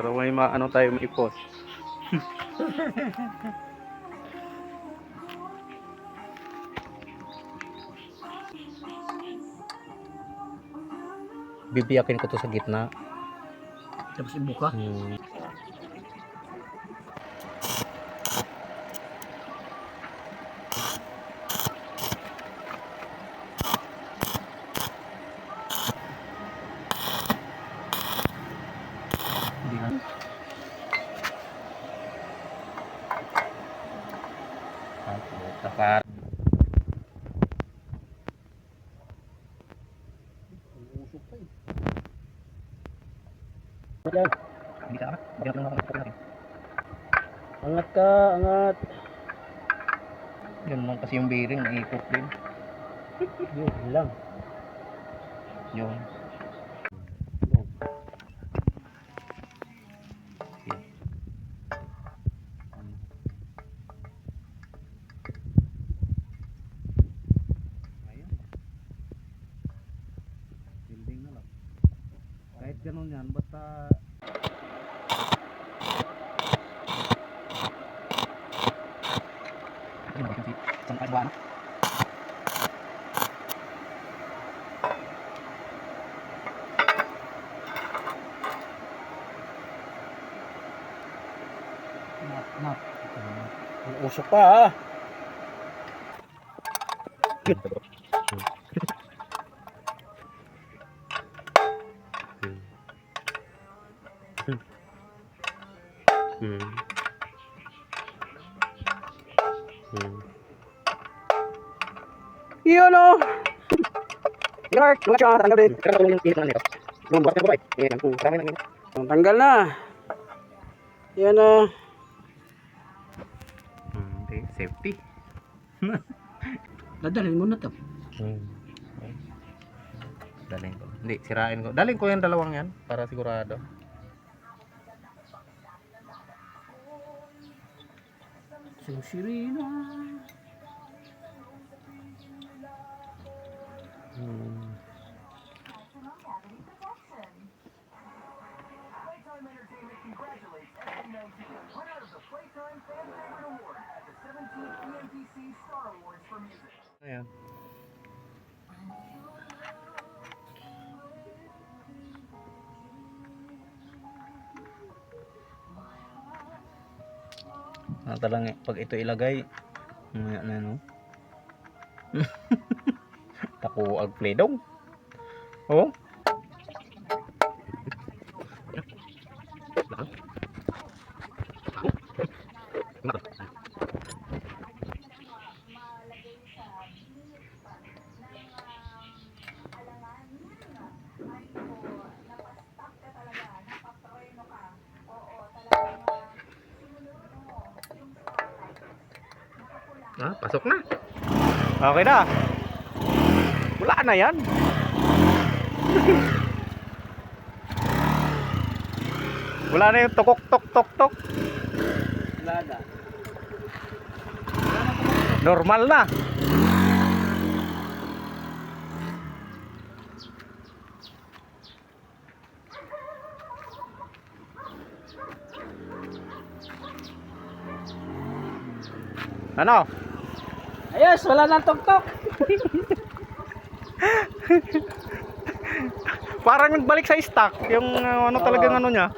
Para may maano tayo maipos. Bibiyakin ko to sa gitna. Tapos ibuka. Hindi na. Tapar. Usok pa eh. Hindi ka anak. Hindi na natin. Angat ka, angat. Yan lang kasi yung bearing, naikot din. Yun lang. Yun. Ayan. Building na lang. Kahit ganun yan, basta isang kagwana. Nap. Usok pa ah. Yun o! Clark, lumat siya, tatanggal din. Kaya tulong yung init na nito. Bumbukas na po ba eh. Tanggal na. Yan na. Hindi, safety. Dadalhin mo na to. Dalhin ko. Hindi, sirain ko. Dalhin ko yung dalawang yan para sigurado. Susirina. Ayan. Talang pag ito ilagay, ano? Tako ag pledong. Oh. Pasok na. Okay na. Wala na yan. Wala na yung tukok tok tok tok. Wala na. Normal na. Ano? Ayos, wala nang tok-tok. Parang nagbalik sa stock yung ano talagang ano niya.